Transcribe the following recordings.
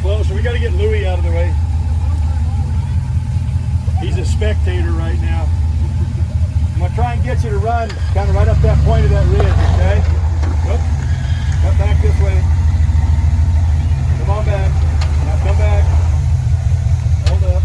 closer. We got to get Louie out of the way. He's a spectator right now. I'm going to try and get you to run kind of right up that point of that ridge, okay? Whoop. Come back this way. Come on back. Now come back. Hold up.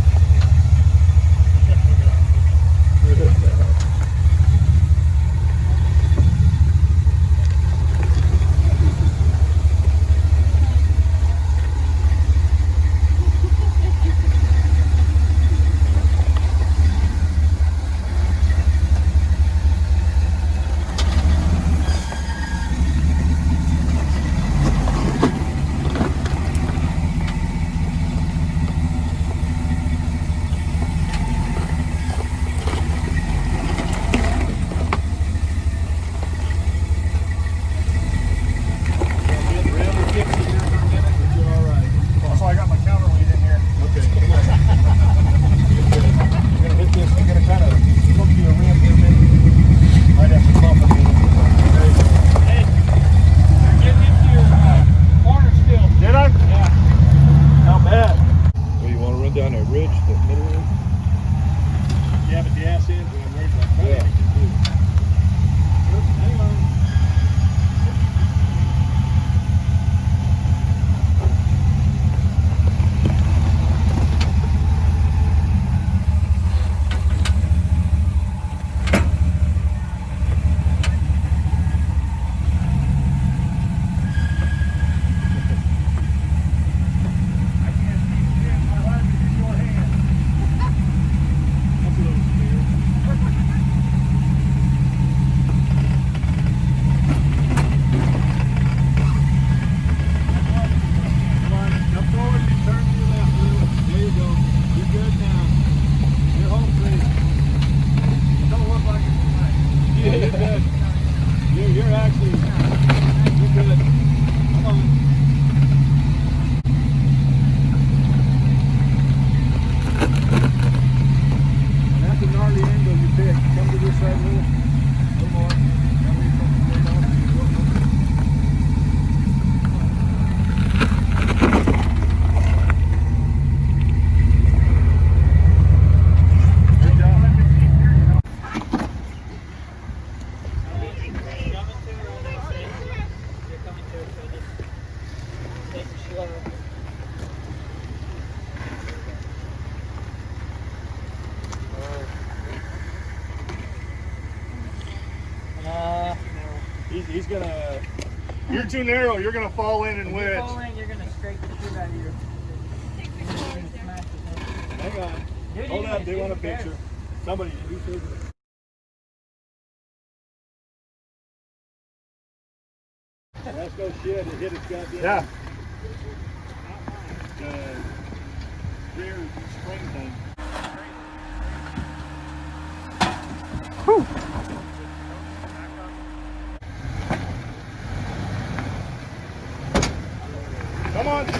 He's gonna. You're too narrow. You're gonna fall in and wedge. If you fall in, you're gonna scrape the shit out of your. Hang on. Hold up. They want a picture. Somebody. That's no shit. It hit its goddamn. Yeah. Rear spring thing. Whew. Come on. That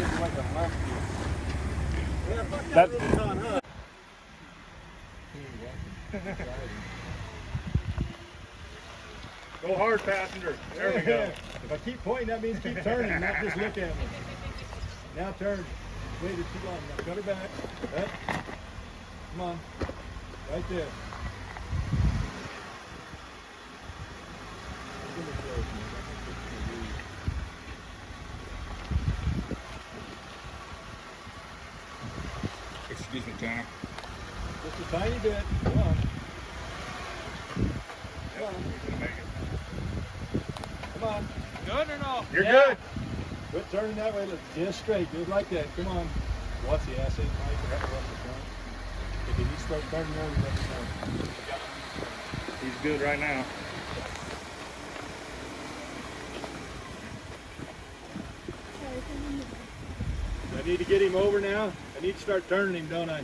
is like a left view. That's on, huh? Go hard, passenger. There we go. If I keep pointing, that means keep turning, not just look at me. Now turn. Waited too long. Now cut her back. Up. Come on. Right there. Excuse me, Tanner. Just a tiny bit. Come on. Come on. Come on. Good or no? You're good. Quit turning that way. Look, just straight. Just like that. Come on. Watch the ass end, Mike. Or have to watch the front. If you need to start turning over, let me know. He's good right now. I need to get him over now. I need to start turning him, don't I?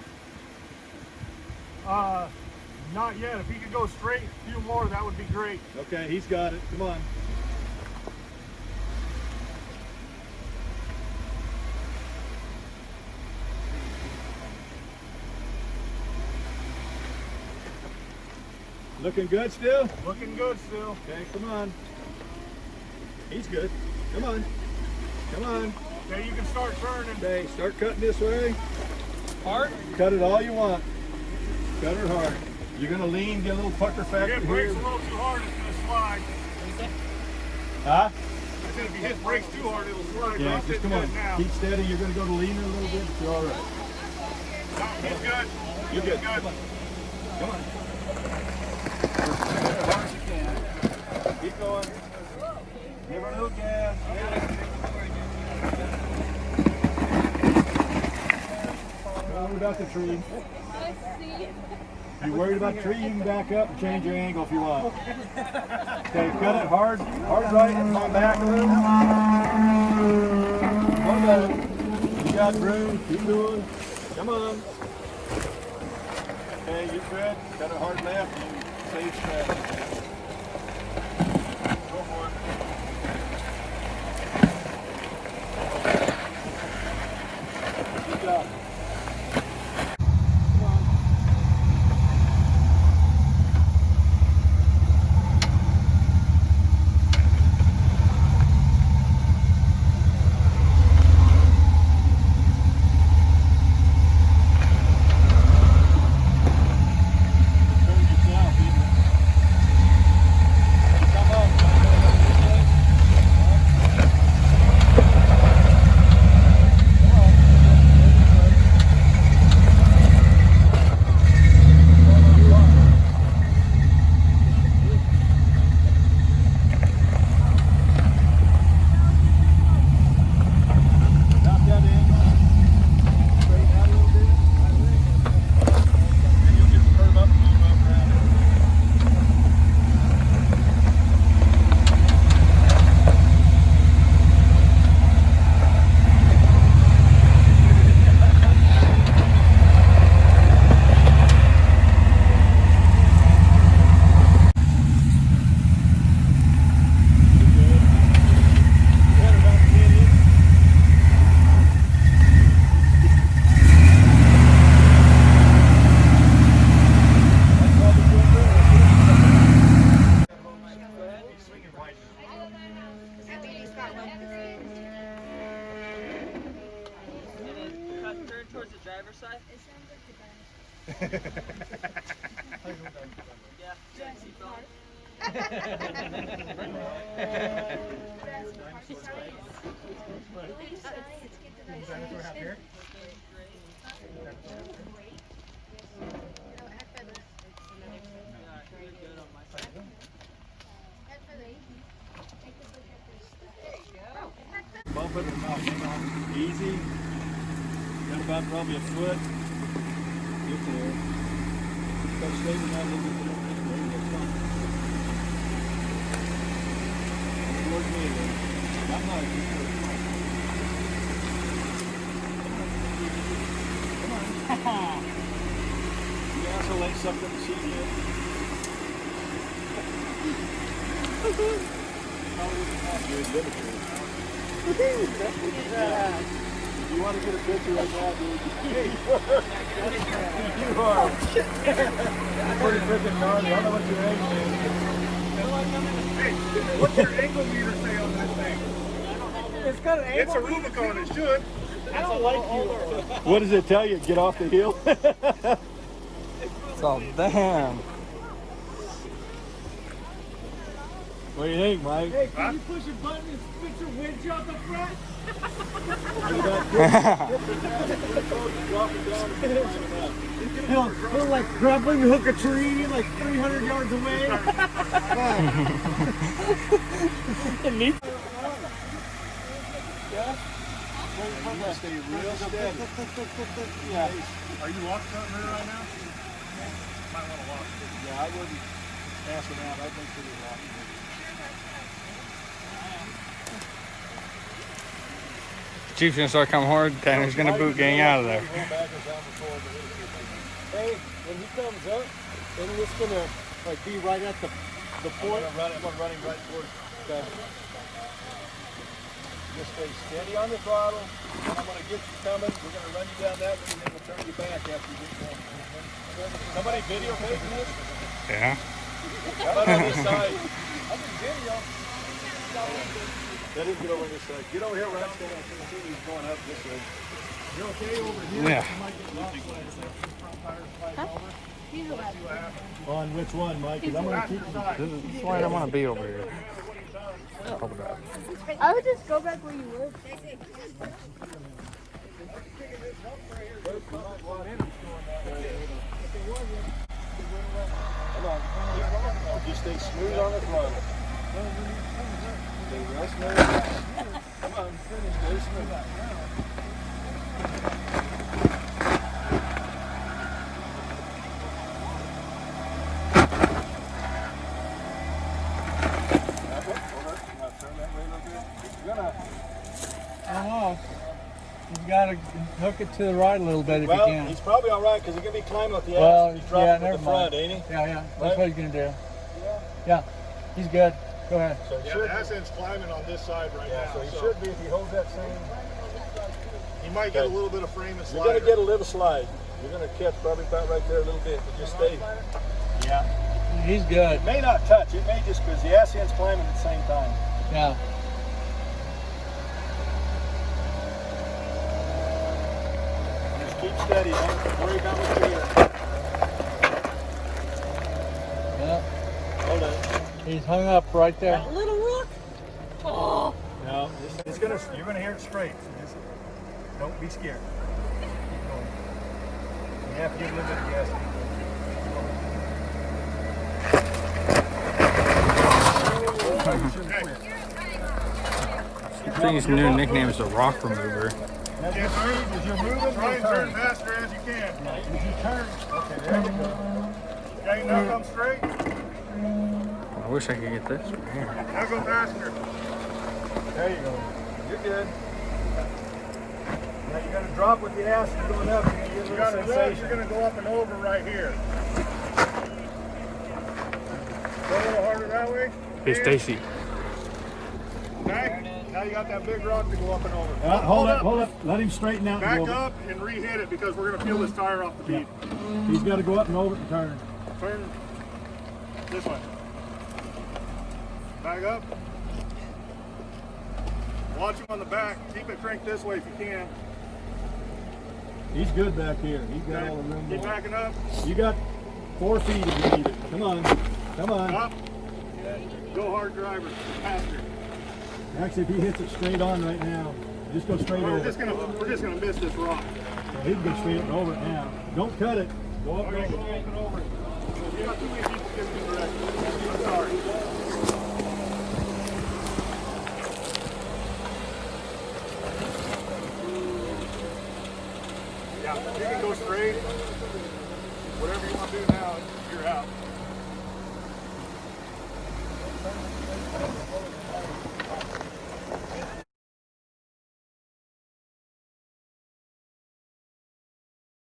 Not yet. If he could go straight a few more, that would be great. Okay, he's got it. Come on. Looking good still? Looking good still. Okay, come on. He's good. Come on. Come on. Okay, you can start turning. Okay, start cutting this way. Hard? Cut it all you want. Cut it hard. You're gonna lean, get a little pucker If factor it here. brakes a little too hard, it's gonna slide. Huh? I said if you hit brakes too hard, it'll slide. Yeah, But just come I'm on. sitting good now. Keep steady. You're gonna go to lean it a little bit. You're all right. No, he's good. You're good. He's good. Come on. As hard as you can. Keep going. Give her a little gas. Don't worry about the tree. If you're worried about the tree, you can back up and change your angle if you want. Okay, cut it hard, hard right, come on back a little. Come on back. You got room, keep doing. Come on. Okay, you're good. Cut it hard left, you save stress. Go for it. Good job. Turn towards the driver's side. Yeah. Bump it or not, hang on. Easy. Got about probably a foot. Get there. Start straightening out a little bit this way. That's fine. Towards me then. I'm not a good person. Come on. You asshole ain't sucked up the sheet yet. Good limiter. If you want to get a picture right now, dude, you are pretty freaking gnarly. I don't know what your angle is. Hey, what's your angle meter say on this thing? It's got an It's a Rubicon, it should. I don't like you. What does it tell you? Get off the hill? Oh, damn. What do you think, Mike? Hey, can you push a button and spit your wedge out the front? He'll like grappling hook a tree like 300 yards away. It needs. Stay real steady. Yeah. Are you locked front rear right now? Might want to lock it. Yeah, I wouldn't pass it out. I'd make sure you're locked. Chief's gonna start coming hard. Tanner's gonna boot gang out of there. Hey, when he comes up, then it's gonna like be right at the point. I'm running right towards. Okay. Just stay steady on the throttle. And I'm gonna get you coming. We're gonna run you down that way, and then we'll turn you back after you get going. Somebody videotaping this? Yeah. How about on this side? I can video. Let him get over this side. Get over here, Rex. He's going up this way. You're okay over here? Yeah. You might get lost when the front tires slide over. He's allowed. On which one, Mike? 'Cause I'm gonna keep This is why I don't want to be over here. Hold up. I would just go back where you were. Come on. Just stay smooth on the throttle. Stay real smooth. Come on. Stay smooth. Oh, you gotta hook it to the right a little bit if you Well, can. he's probably all right because he's gonna be climbing with the Well, ass. He's dropping yeah, with never the front, mind. ain't he? Yeah, that's Right? what he's gonna do. Yeah, he's good. Go ahead. So he Yeah, should. the ascent's climbing on this side right Yeah, now. so he should be if he holds that same. He might get a Okay. little bit of frame and You're slider. gonna get a little slide. You're gonna catch probably about right there a little bit, but just stay. Yeah. He's good. It may not touch. It may just because the ass end's climbing at the same time. Yeah. Just keep steady. Don't worry about what you're doing. Yeah. Hold it. He's hung up right there. Little rook. Oh. No, it's gonna. You're gonna hear it straight. So just don't be scared. Keep going. You have to give a little bit of gas. I think his new nickname is the Rock Remover. As you're moving, Try and turn. turn faster as you can. As you turn. Okay, there you go. Okay, now come straight. I wish I could get this from here. Now go faster. There you go. You're good. Now you got to drop with the ass and going up. You're gonna get a You little got to realize sensation. you're going to go up and over right here. Go a little harder that way. Hey, Stacy. Okay. Now you got that big rock to go up and over. Hold up. Let him straighten out. Back and go. up and re-hit it because we're going to peel this tire off the bead. He's got to go up and over and turn. Turn this way. Back up. Watch him on the back. Keep it cranked this way if you can. He's good back here. He's got all the room. Keep backing up. You got 4 feet if you need it. Come on. Come on. Up. Go hard, driver. Faster. Actually, if he hits it straight on right now, just go straight We're over. just gonna miss this rock. He can go straight over it now. Don't cut it. Go up and Okay, over. go up and over. You got too many people giving you directions. I'm sorry. Yeah, you can go straight. Whatever you want to do now, you're out.